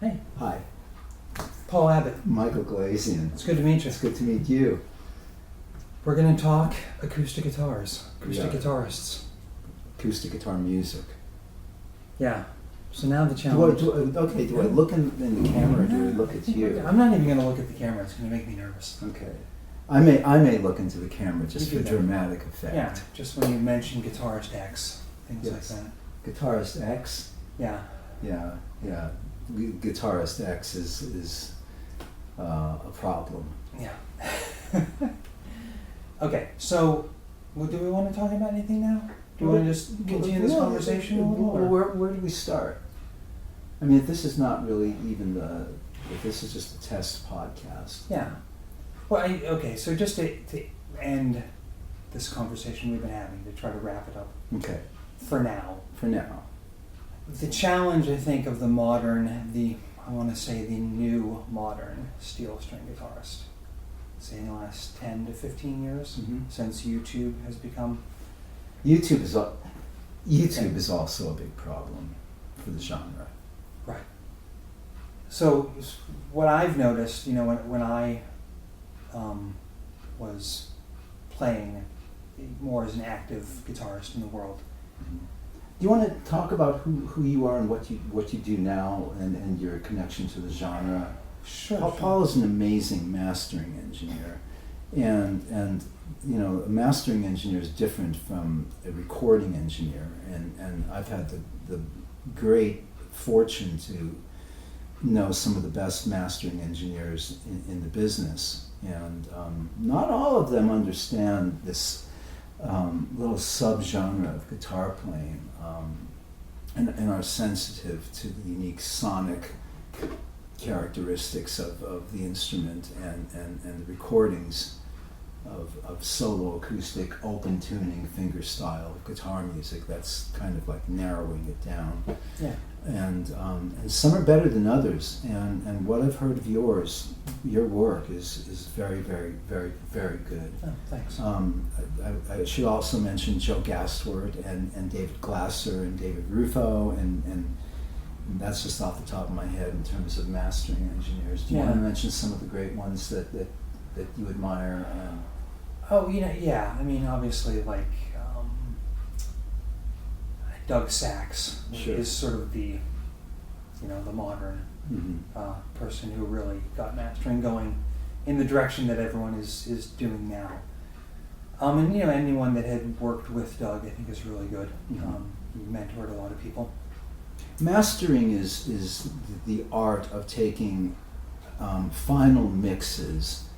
Hey, Hi, Paul Abbott. Michael Glazian. It's good to meet you. It's good to meet you. We're going to talk acoustic guitars, acoustic Yeah. guitarists. Acoustic guitar music. Yeah. So now the Do challenge. I look in the camera or do I look at you? I'm not even going to look at the camera. It's going to make me nervous. Okay. I may look into the camera just You for do that. dramatic effect. Yeah, just when you mention guitarist X, things Yes. like that. Guitarist X? Yeah. Yeah. Guitarist X is a problem. Yeah. Okay, so do we want to talk about anything now? Do we want to just continue this conversation a little? Or? Where do we start? I mean, if this is not really even if this is just a test podcast. Yeah. Well, okay, so just to end this conversation we've been having, to try to wrap it up Okay. for now. For now. The challenge, I think, of the new modern steel string guitarist, say in the last 10 to 15 years, since YouTube has become... YouTube is also a big problem for the genre. Right. So what I've noticed, when I was playing more as an active guitarist in the world. Do you want to talk about who you are and what you do now and your connection to the genre? Sure. Paul is an amazing mastering engineer, and a mastering engineer is different from a recording engineer, and I've had the great fortune to know some of the best mastering engineers in the business, and not all of them understand this little subgenre of guitar playing, and are sensitive to the unique sonic characteristics of the instrument and the recordings of solo acoustic open tuning fingerstyle guitar music. That's kind of like narrowing it down. Yeah. And some are better than others, and what I've heard of your work is very, very, very, very good. Oh, thanks. I should also mention Joe Gastword and David Glasser and David Rufo, and that's just off the top of my head in terms of mastering engineers. Do you want to mention some of the great ones that you admire? Yeah. I mean, obviously, like Doug Sachs is sort of the modern person who really got mastering going in the direction that everyone is doing now. And anyone that had worked with Doug, I think, is really good. He mentored a lot of people. Mastering is the art of taking final mixes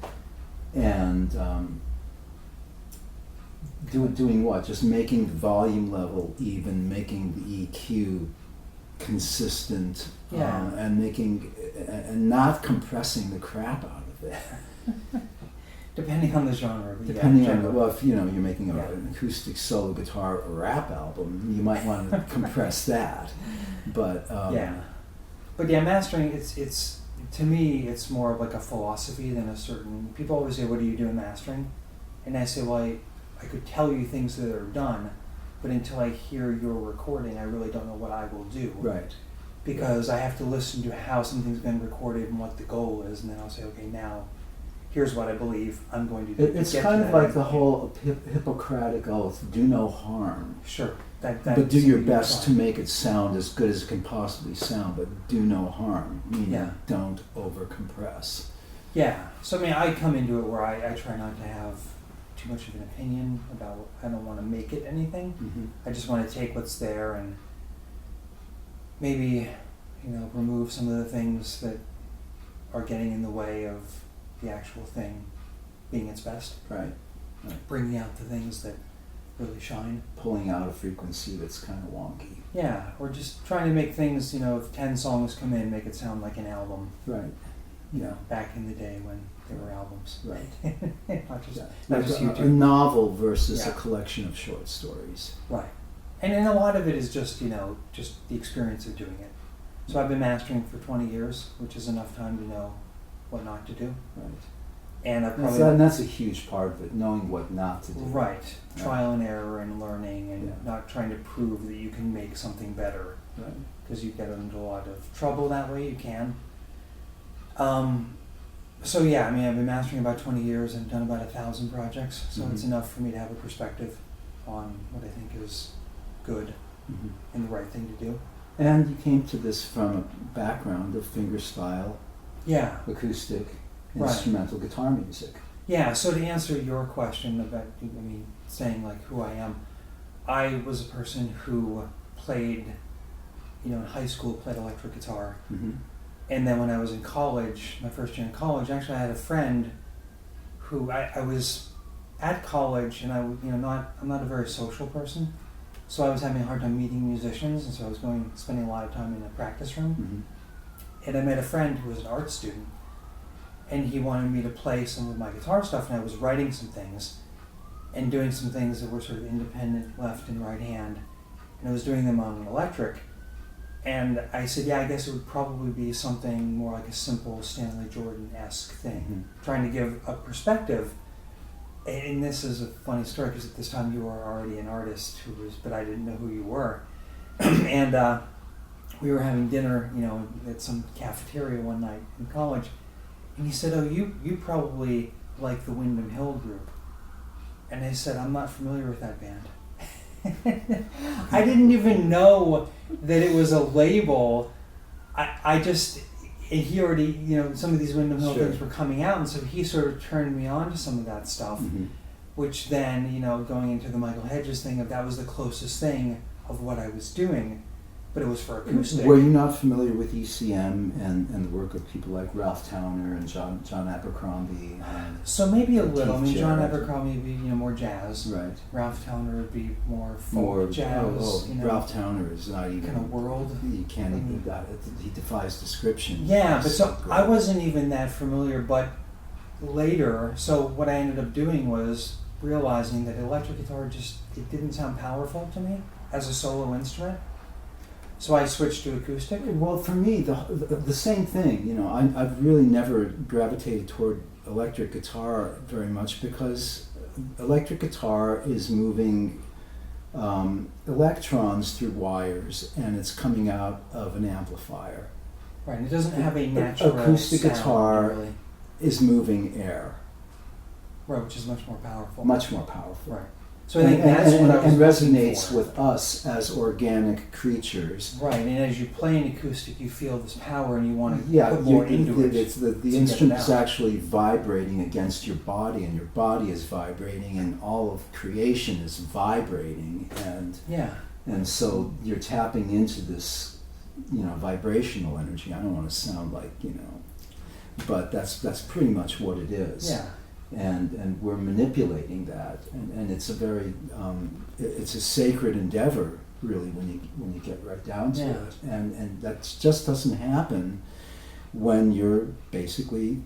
and doing what? Just making the volume level even, making the EQ consistent, and not compressing the crap out of it. Depending on the genre. If you're making an acoustic solo guitar rap album, you might want to compress that. But mastering, it's to me, it's more of like a philosophy than a certain. People always say, "What do you do in mastering?" And I say, "Well, I could tell you things that are done, but until I hear your recording, I really don't know what I will do." Right. Because I have to listen to how something's been recorded and what the goal is, and then I'll say, "Okay, now." Here's what I believe I'm going to do. It's kind of like the whole Hippocratic oath: do no harm. Sure. But do your best to make it sound as good as it can possibly sound, but do no harm, meaning don't over-compress. Yeah. So, I mean, I come into it where I try not to have too much of an opinion about, I don't want to make it anything. I just want to take what's there and maybe, remove some of the things that are getting in the way of the actual thing being its best. Right. Bringing out the things that really shine. Pulling out a frequency that's kind of wonky. Yeah, or just trying to make things, if 10 songs come in, make it sound like an album. Right. Back in the day when there were albums. Right. not just YouTube. A novel versus a collection of short stories. Right. And a lot of it is just, just the experience of doing it. So I've been mastering for 20 years, which is enough time to know what not to do. Right. And that's a huge part of it, knowing what not to do. Right. Trial and error and learning and not trying to prove that you can make something better. because you get into a lot of trouble that way. You can. So yeah, I mean, I've been mastering about 20 years and done about 1,000 projects, so it's enough for me to have a perspective on what I think is good and the right thing to do. And you came to this from a background of fingerstyle, acoustic, instrumental guitar music. Yeah, so to answer your question about, saying like who I am, I was a person who played, in high school, played electric guitar. And then when I was in college, my first year in college, actually I had a friend who I was at college, and I'm not a very social person, so I was having a hard time meeting musicians, and so I was spending a lot of time in a practice room. And I met a friend who was an art student, and he wanted me to play some of my guitar stuff, and I was writing some things and doing some things that were sort of independent left and right hand, and I was doing them on an electric. And I said, I guess it would probably be something more like a simple Stanley Jordan-esque thing, trying to give a perspective. And this is a funny story, because at this time you were already an artist but I didn't know who you were. And we were having dinner, at some cafeteria one night in college, and he said, "Oh, you probably like the Windham Hill Group." And I said, "I'm not familiar with that band." I didn't even know that it was a label. I just, he already, some of these Windham Hill things were coming out, and so he sort of turned me on to some of that stuff, which then, going into the Michael Hedges thing, that was the closest thing of what I was doing, but it was for acoustic. Were you not familiar with ECM and the work of people like Ralph Towner and John Abercrombie? So maybe a little. John Abercrombie would be more jazz. Right. Ralph Towner would be more folk jazz. Ralph Towner is not even kind of world. You can't even. He defies description. Yeah, but so I wasn't even that familiar. But later, so what I ended up doing was realizing that electric guitar it didn't sound powerful to me as a solo instrument. So I switched to acoustic. Well, for me, the same thing. I've really never gravitated toward electric guitar very much, because electric guitar is moving electrons through wires, and it's coming out of an amplifier. Right, and it doesn't have a natural acoustic sound, guitar really. Is moving air. Right, which is much more powerful. Much more powerful. Right. So I think that's what I was and resonates for. with us as organic creatures. Right, and as you play an acoustic, you feel this power, and you want to put more into it. The instrument is actually vibrating against your body, and your body is vibrating, and all of creation is vibrating, and so you're tapping into this, vibrational energy. I don't want to sound like, but that's pretty much what it is. Yeah. And we're manipulating that, and it's a very it's a sacred endeavor, really, when you get right down to it, and that just doesn't happen when you're basically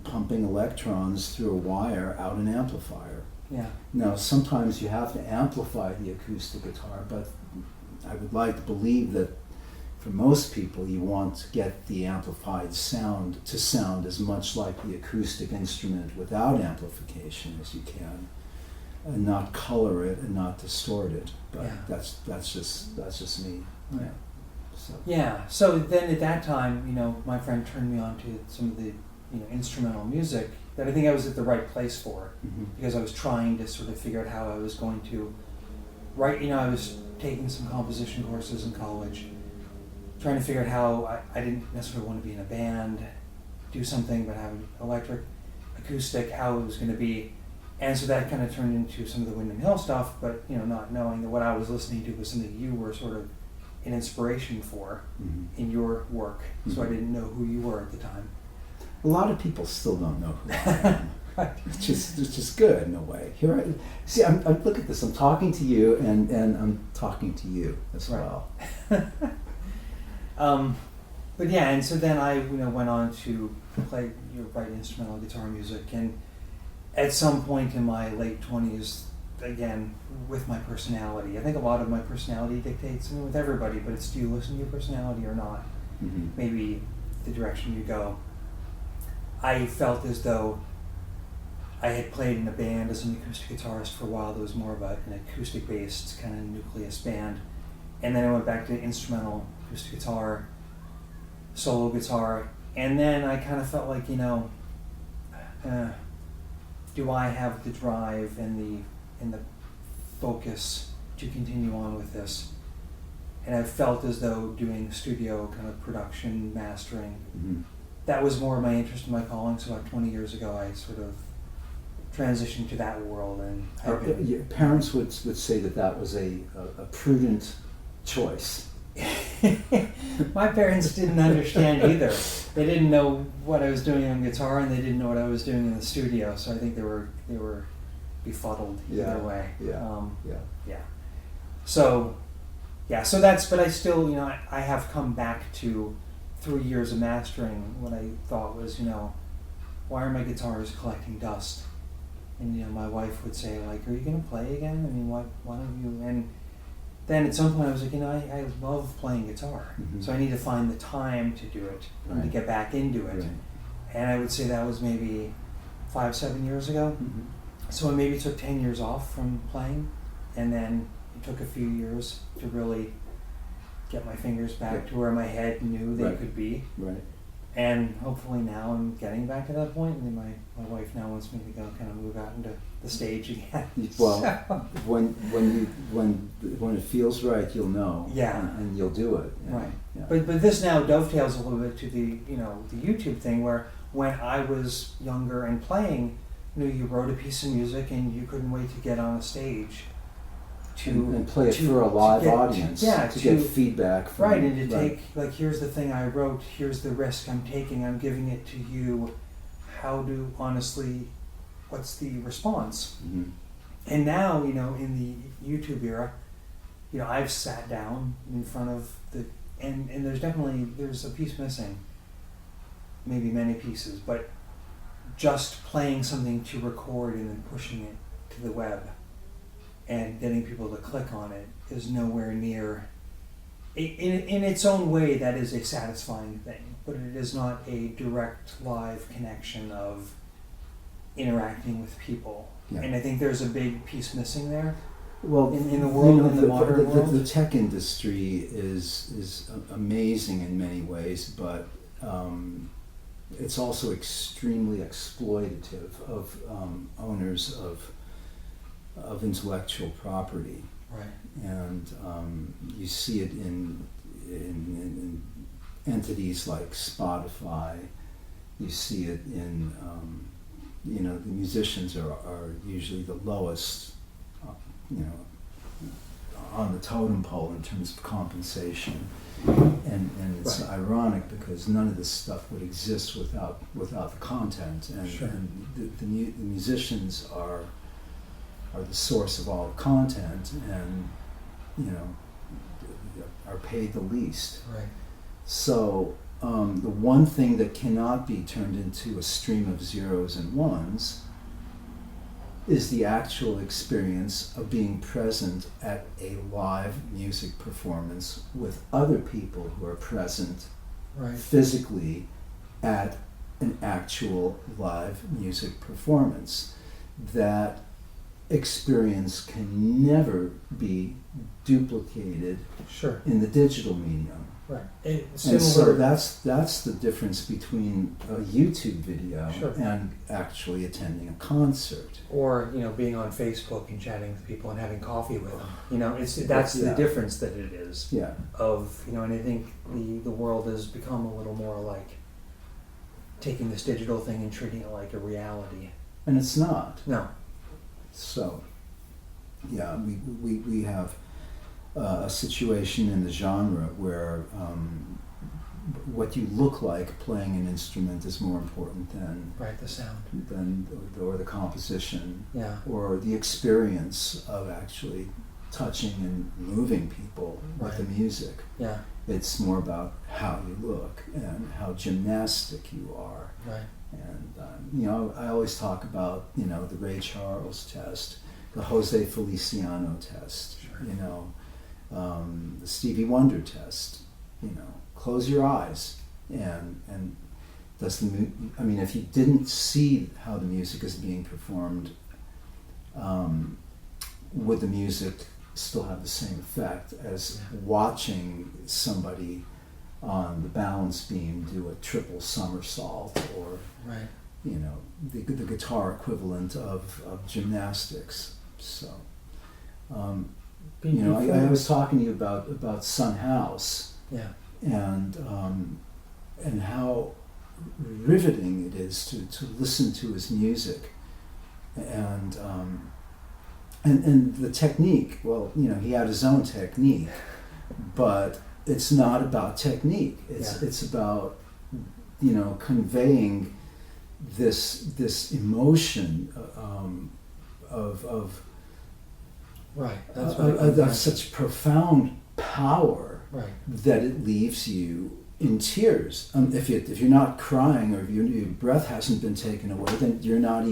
pumping electrons through a wire out an amplifier. Yeah. Now sometimes you have to amplify the acoustic guitar, but I would like to believe that for most people, you want to get the amplified sound to sound as much like the acoustic instrument without amplification as you can, and not color it and not distort it. But that's just me. Yeah. So then at that time, my friend turned me on to some of the instrumental music that I think I was at the right place for, because I was trying to sort of figure out how I was going to write. I was taking some composition courses in college, trying to figure out how I didn't necessarily want to be in a band, do something, but have electric, acoustic, how it was going to be. And so that kind of turned into some of the Windham Hill stuff, but not knowing that what I was listening to was something you were sort of an inspiration for in your work. So I didn't know who you were at the time. A lot of people still don't know who I am. Right. It's just good in a way. I'm look at this. I'm talking to you, and I'm talking to you as well. But yeah, and so then I went on to write instrumental guitar music, and at some point in my late 20s, again, with my personality, I think a lot of my personality dictates, with everybody, but it's, do you listen to your personality or not? Maybe the direction you go. I felt as though I had played in a band as an acoustic guitarist for a while that was more of an acoustic-based kind of nucleus band, and then I went back to instrumental, acoustic guitar, solo guitar, and then I kind of felt like, do I have the drive and the focus to continue on with this? And I felt as though doing studio kind of production, mastering, that was more my interest in my calling. So about 20 years ago, I sort of transitioned to that world. And your parents would say that was a prudent choice. My parents didn't understand either. They didn't know what I was doing on guitar, and they didn't know what I was doing in the studio. So I think they were befuddled either way. So that's. But I still, I have come back to 3 years of mastering. What I thought was, why are my guitars collecting dust? And my wife would say, like, are you going to play again? I mean, why don't you? And then at some point I was like, I love playing guitar, so I need to find the time to do it and to get back into it. Right. And I would say that was maybe 5-7 years ago. So I maybe took 10 years off from playing, and then it took a few years to really get my fingers back to where my head knew they could be. Right. And hopefully now I'm getting back to that point, and then my wife now wants me to go kind of move out into the stage again. Well, when it feels right, you'll know. Yeah. And you'll do it. Right. Yeah. But this now dovetails a little bit to the the YouTube thing, where when I was younger and playing, you wrote a piece of music and you couldn't wait to get on a stage and play it for a live audience, to get feedback from, and to take, like, here's the thing I wrote, here's the risk I'm taking, I'm giving it to you, what's the response? And now, in the YouTube era, I've sat down in front of and there's a piece missing, maybe many pieces, but just playing something to record and then pushing it to the web and getting people to click on it is nowhere near, in its own way, that is a satisfying thing, but it is not a direct live connection of interacting with people. Yeah. And I think there's a big piece missing there. Well, in the world, in the modern world. The tech industry is amazing in many ways, but it's also extremely exploitative of owners of intellectual property, right? And you see it in entities like Spotify. You see it in the musicians are usually the lowest, on the totem pole in terms of compensation, and it's ironic because none of this stuff would exist without the content, and the musicians are the source of all content, and are paid the least. Right. So the one thing that cannot be turned into a stream of zeros and ones is the actual experience of being present at a live music performance with other people who are present physically at an actual live music performance. That experience can never be duplicated in the digital medium. Right. And so that's the difference between a YouTube video and actually attending a concert. Or, being on Facebook and chatting with people and having coffee with them. That's the difference that it is. Yeah. And I think the world has become a little more like taking this digital thing and treating it like a reality. And it's not. No. So, we have a situation in the genre where what you look like playing an instrument is more important than the sound, or the composition, yeah, or the experience of actually touching and moving people with the music. Yeah, it's more about how you look and how gymnastic you are. Right. And I always talk about the Ray Charles test, the Jose Feliciano test, the Stevie Wonder test. Close your eyes and does if you didn't see how the music is being performed, would the music still have the same effect as watching somebody on the balance beam do a triple somersault, or the guitar equivalent of gymnastics. So I was talking to you about Son House, and how riveting it is to listen to his music, and the technique. Well, he had his own technique, but it's not about technique. It's about conveying this emotion of such profound power, that it leaves you in tears. If you're not crying, or if your breath hasn't been taken away, then you're not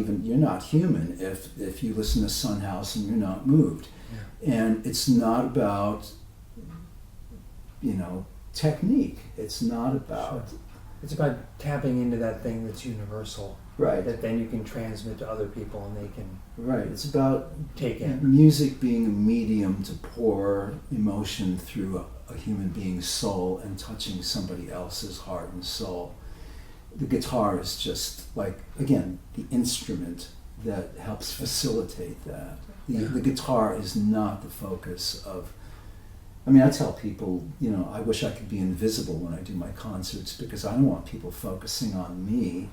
human. If you listen to Son House and you're not moved, and it's not about technique. It's not about. Sure. It's about tapping into that thing that's universal. Right. That then you can transmit to other people, and they can. Right. It's about take in. Music being a medium to pour emotion through a human being's soul and touching somebody else's heart and soul. The guitar is just like, again, the instrument that helps facilitate that. The guitar is not the focus of. I tell people, I wish I could be invisible when I do my concerts, because I don't want people focusing on me.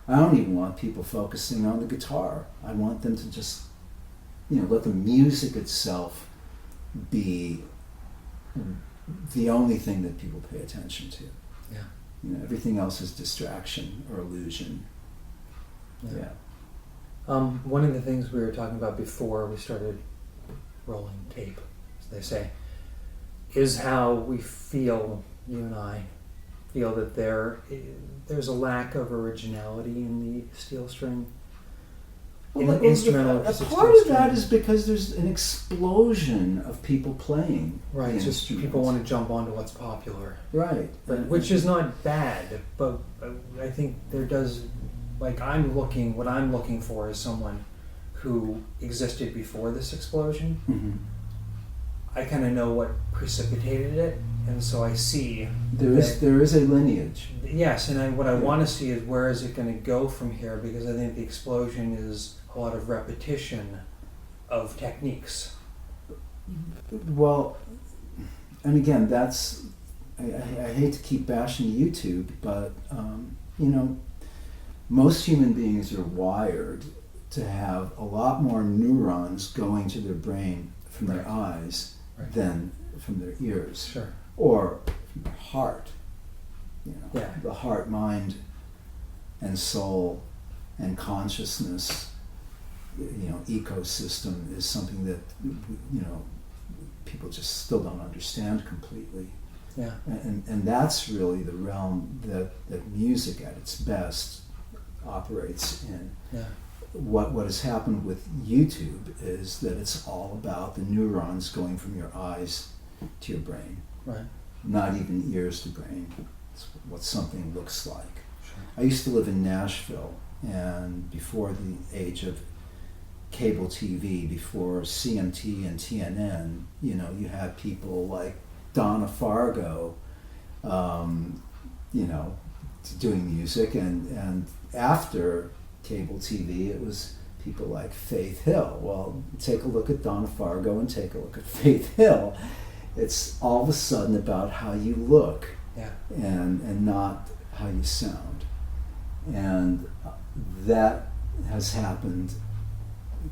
I don't even want people focusing on the guitar. I want them to just, let the music itself be the only thing that people pay attention to. Yeah. Everything else is distraction or illusion. Yeah. One of the things we were talking about before we started rolling tape, as they say, is how we feel, you and I feel, that there's a lack of originality in the steel string. Instrumental. A part of that is because there's an explosion of people playing. Right, it's just people want to jump onto what's popular. Right. Which is not bad, but I think there does, what I'm looking for is someone who existed before this explosion. Mm-hmm. I kind of know what precipitated it, and so I see there is a lineage. Yes, and what I want to see is, where is it going to go from here? Because I think the explosion is a lot of repetition of techniques. Well, and again, that's I hate to keep bashing YouTube, but most human beings are wired to have a lot more neurons going to their brain from their eyes than from their ears, or from their heart. The heart, mind, and soul, and consciousness, ecosystem is something that people just still don't understand completely. Yeah. And that's really the realm that music at its best operates in. Yeah. What has happened with YouTube is that it's all about the neurons going from your eyes to your brain. Right. Not even ears to brain. It's what something looks like. Sure. I used to live in Nashville, and before the age of cable TV, before CMT and TNN, you had people like Donna Fargo, doing music, and after cable TV, it was people like Faith Hill. Well, take a look at Donna Fargo and take a look at Faith Hill. It's all of a sudden about how you look, and not how you sound. And that has happened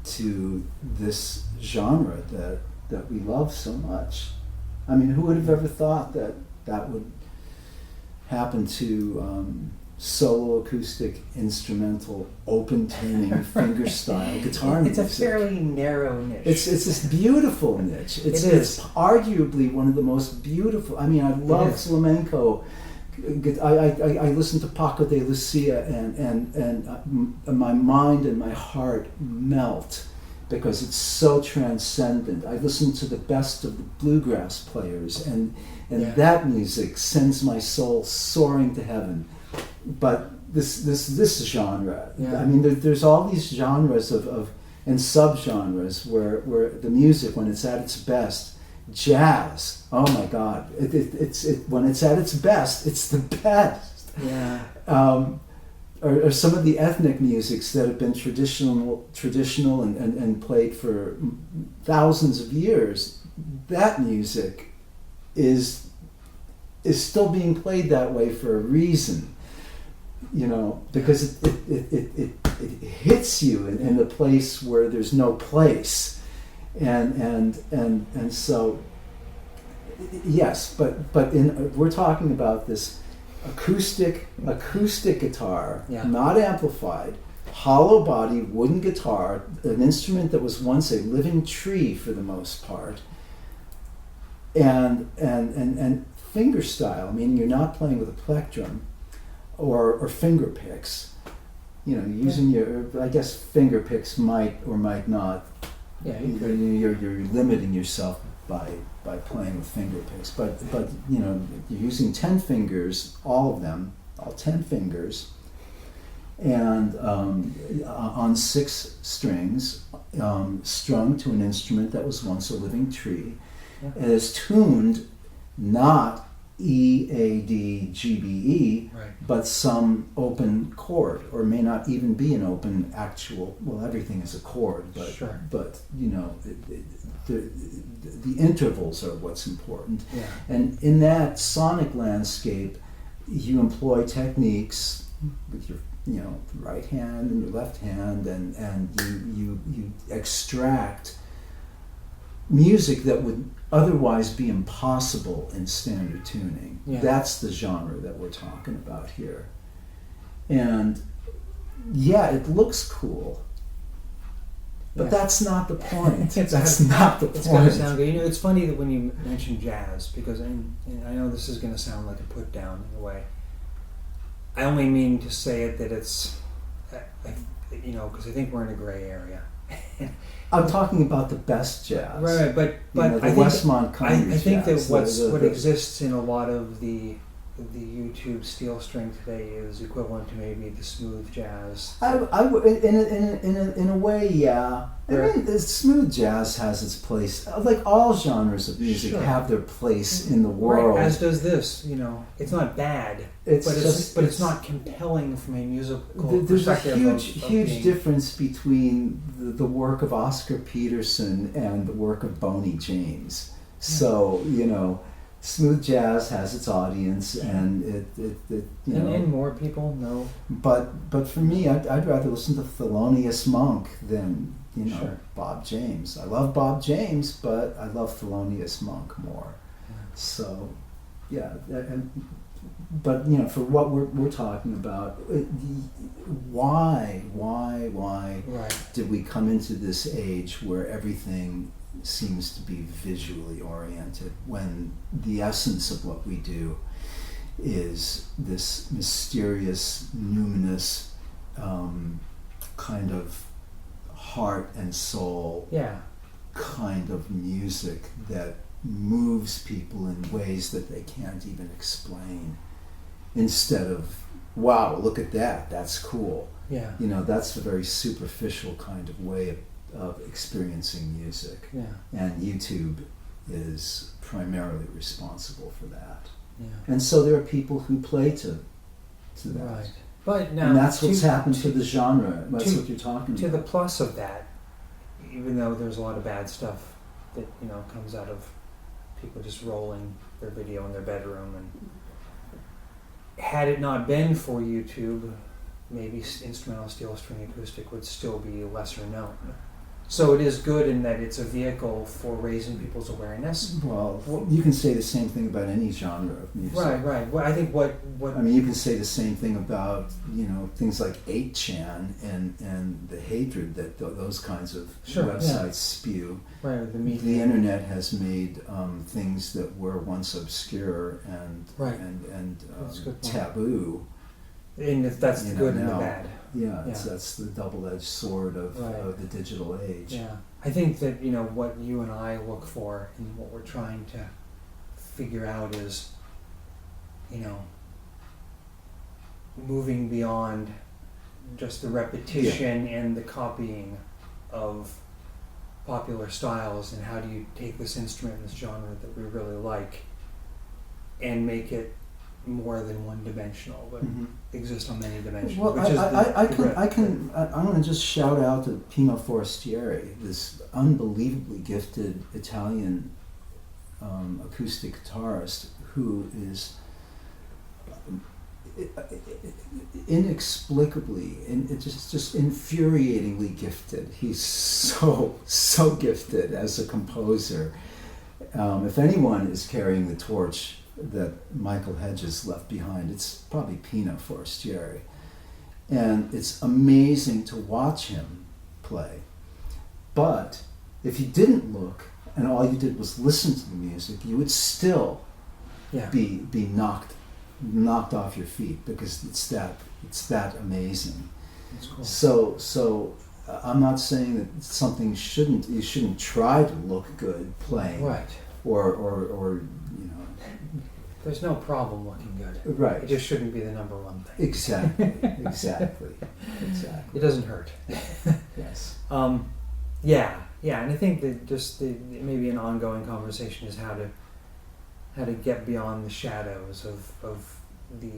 to this genre that we love so much. I mean, who would have ever thought that would happen to solo acoustic instrumental open tuning fingerstyle guitar music? It's a fairly narrow niche. It's this beautiful niche. It's arguably one of the most beautiful. I mean, I love flamenco. I listen to Paco de Lucia, and my mind and my heart melt because it's so transcendent. I listen to the best of the bluegrass players, and that music sends my soul soaring to heaven. But this genre, I mean, there's all these genres of and subgenres where the music, when it's at its best, jazz. Oh my God! When it's at its best, it's the best. Yeah. Or some of the ethnic musics that have been traditional and played for thousands of years. That music is still being played that way for a reason. Because it hits you in the place where there's no place, and so yes, but we're talking about this acoustic guitar, not amplified, hollow body wooden guitar, an instrument that was once a living tree for the most part, and finger style, meaning you're not playing with a plectrum or finger picks. Using your, I guess finger picks might or might not. Yeah, you're limiting yourself by playing with finger picks, but you're using 10 fingers, all of them, all 10 fingers, and on 6 strings, strung to an instrument that was once a living tree. It is tuned not E, A, D, G, B, E, right, but some open chord, or may not even be an open actual. Well, everything is a chord, but sure. But the intervals are what's important. Yeah. And in that sonic landscape, you employ techniques with your right hand and your left hand, and you extract music that would otherwise be impossible in standard tuning. Yeah. That's the genre that we're talking about here. And yeah, it looks cool, but that's not the point. That's not the point. It's going to sound good. It's funny that when you mention jazz, because and I know this is going to sound like a put down in a way. I only mean to say it that it's, because I think we're in a gray area. I'm talking about the best jazz. Right, but the I think Westmont Congress I think jazz, that what exists in a lot of the YouTube steel string today is equivalent to maybe the smooth jazz. In a way, yeah. Right. I mean, the smooth jazz has its place. Like all genres of music Sure. have their place in the world. Right, as does this. It's not bad, it's not compelling from a musical There's a perspective. huge difference between the work of Oscar Peterson and the work of Boney James. So smooth jazz has its audience, and and more people know. But for me, I'd rather listen to Thelonious Monk than Sure. Bob James. I love Bob James, but I love Thelonious Monk more. Yeah. So, yeah. But for what we're talking about, why Right. did we come into this age where everything seems to be visually oriented, when the essence of what we do is this mysterious, numinous kind of heart and soul kind of music that moves people in ways that they can't even explain, instead of, wow, look at that, that's cool. Yeah. That's a very superficial kind of way of experiencing music. Yeah. And YouTube is primarily responsible for that. Yeah. And so there are people who play to that. Right. But now, and that's what's happened to the genre. That's what you're talking to about. the plus of that, even though there's a lot of bad stuff that comes out of people just rolling their video in their bedroom, and had it not been for YouTube, maybe instrumental steel string acoustic would still be lesser known. So it is good in that it's a vehicle for raising people's awareness. Well, you can say the same thing about any genre of music. Right. Well, I think what I mean, you can say the same thing about things like 8chan and the hatred that those kinds of websites spew. Right. The internet has made things that were once obscure and taboo. And that's the good and the bad. Yeah, that's the double-edged sword of the digital age. Yeah, I think that what you and I look for and what we're trying to figure out is, moving beyond just the repetition and the copying of popular styles, and how do you take this instrument, this genre that we really like, and make it more than one dimensional, but exist on many dimensions. Well, which is I'm going to just shout out to Pino Forestieri, this unbelievably gifted Italian acoustic guitarist who is inexplicably and just infuriatingly gifted. He's so gifted as a composer. If anyone is carrying the torch that Michael Hedges left behind, it's probably Pino Forestieri. And it's amazing to watch him play. But if you didn't look and all you did was listen to the music, you would still be knocked off your feet, because it's that amazing. That's cool. So I'm not saying that you shouldn't try to look good playing, Right. or There's no problem looking good. right. It just shouldn't be the number one thing. Exactly. It doesn't hurt. Yes. Yeah, and I think that just maybe an ongoing conversation is how to get beyond the shadows of the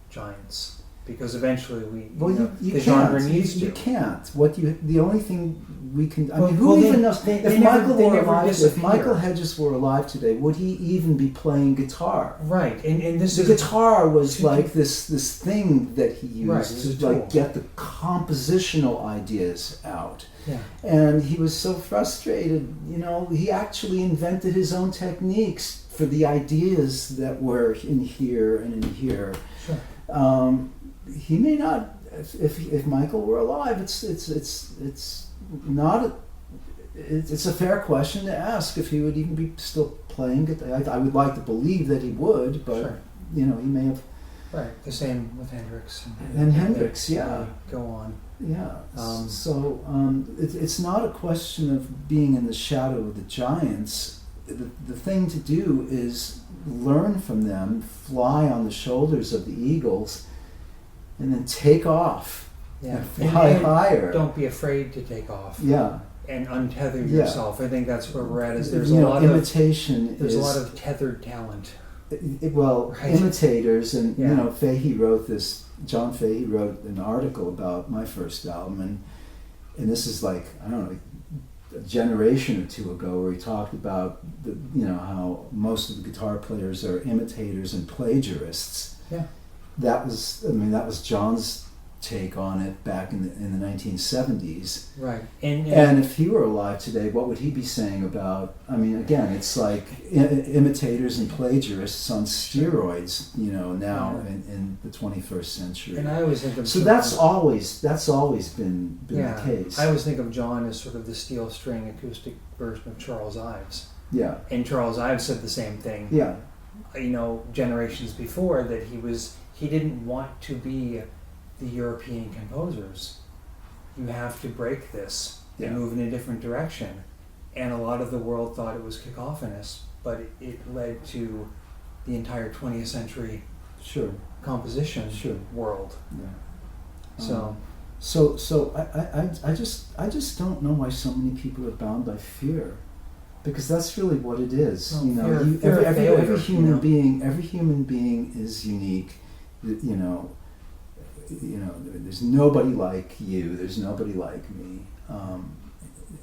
giants, because eventually the genre needs to. You can't. The only thing we can. I mean, Well, who even knows? If disappear. Michael Hedges were alive today, would he even be playing guitar? Right, and this The is guitar was like this thing that he used to tool. get the compositional ideas out. Yeah. And he was so frustrated, he actually invented his own techniques for the ideas that were in here and in here. Sure. He may not, if Michael were alive, it's not it's a fair question to ask if he would even be still playing guitar. I would like to believe that he would, but Sure. he may have. Right. The same with Hendrix. And Hendrix, yeah. Go on. Yeah. It's not a question of being in the shadow of the giants. The thing to do is learn from them, fly on the shoulders of the eagles, and then take off. Yeah. And fly higher. Don't be afraid to take off. Yeah. And untether yourself. I think that's where we're at. Is there's imitation. There's a lot of tethered talent. Right. Imitators, and Yeah. Fahey wrote this. John Fahey wrote an article about my first album, and this is like, I don't know, a generation or two ago, where he talked about how most of the guitar players are imitators and plagiarists. Yeah. That was John's take on it back in the 1970s. Right. And if he were alive today, what would he be saying about? I mean, again, it's like imitators and plagiarists on steroids, now in the 21st century. And I always think of that's always been the case. I always think of John as sort of the steel string acoustic version of Charles Ives. Yeah. And Charles Ives said the same thing. Yeah. Generations before, that he didn't want to be the European composers. You have to break this and move in a different direction. And a lot of the world thought it was cacophonous, but it led to the entire 20th century composition world. Yeah. So I just don't know why so many people are bound by fear, because that's really what it is. Every human being is unique. There's nobody like you. There's nobody like me.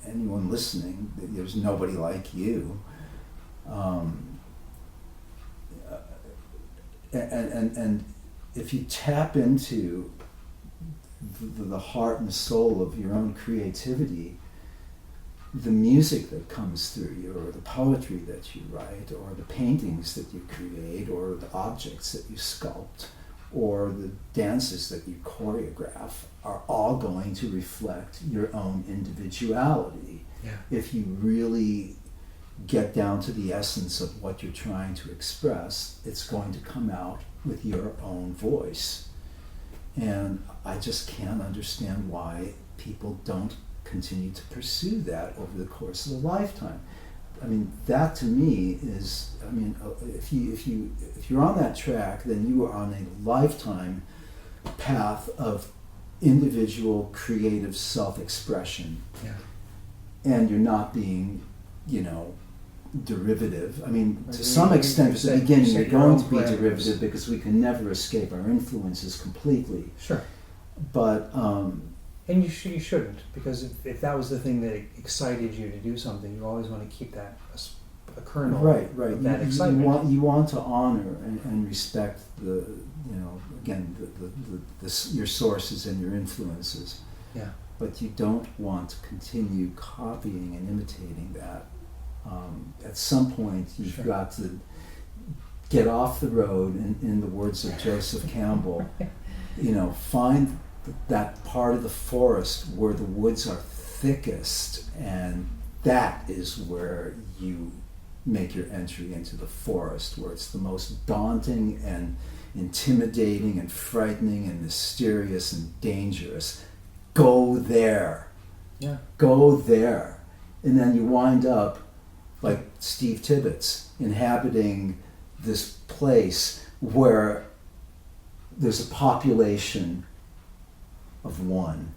Anyone listening, there's nobody like you. And if you tap into the heart and soul of your own creativity, the music that comes through you, or the poetry that you write, or the paintings that you create, or the objects that you sculpt, or the dances that you choreograph, are all going to reflect your own individuality. Yeah. If you really get down to the essence of what you're trying to express, it's going to come out with your own voice. And I just can't understand why people don't continue to pursue that over the course of a lifetime. I mean, that to me is, if you're on that track, then you are on a lifetime path of individual creative self-expression. Yeah. and you're not being, you know, derivative. I mean, Right. to some extent at the beginning you're set your going own to be parameters. derivative because we can never escape our influences completely. Sure. But And you shouldn't, because if that was the thing that excited you to do something, you always want to keep that a kernel right. of that You excitement. you want to honor and respect the, you know, again, your sources and your influences. Yeah. But you don't want to continue copying and imitating that. At some point, you've Sure. got to get off the road, in the words of Joseph Campbell, you know, find that part of the forest where the woods are thickest, and that is where you make your entry into the forest, where it's the most daunting and intimidating and frightening and mysterious and dangerous. Go there. Yeah. Go there. And then you wind up like Steve Tibbets, inhabiting this place where there's a population of one,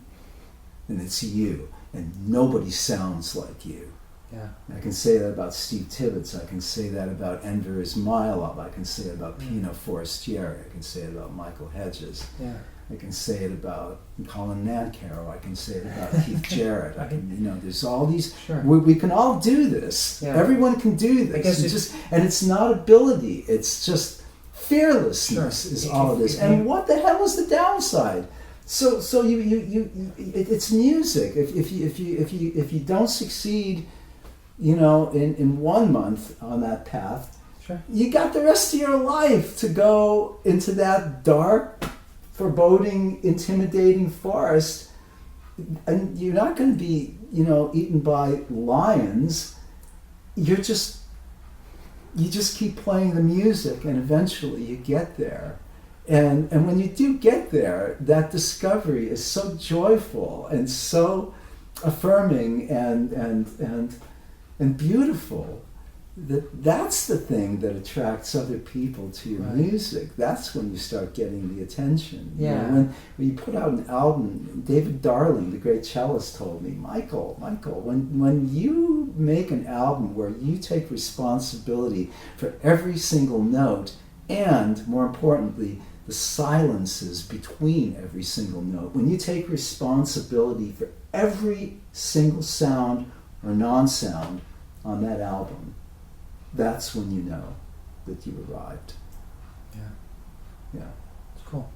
and it's you, and nobody sounds like you. Yeah. I can say that about Steve Tibbets. I can say that about Enver Ismailov. I can say it about Pino Forestieri. I can say it about Michael Hedges. Yeah. I can say it about Colin Nancaro. I can say it about Keith Jarrett. I can, you know, there's all these. Sure. We can all do this. Yeah. Everyone can do I guess this. And it's not ability. It's just fearlessness Sure. is all it is. If And you- what the hell is the downside? So it's music. If you don't succeed, you know, in 1 month on that path, Sure. you got the rest of your life to go into that dark, foreboding, intimidating forest, and you're not going to be, you know, eaten by lions. You just keep playing the music, and eventually you get there. And when you do get there, that discovery is so joyful and so affirming and beautiful. That's the thing that attracts other people to your Right. music. That's when you start getting the attention. You know, Yeah. when you put out an album, David Darling, the great cellist, told me, Michael, when you make an album where you take responsibility for every single note, and more importantly, the silences between every single note, when you take responsibility for every single sound or non-sound on that album, that's when you know that you arrived. Yeah. Yeah. It's cool.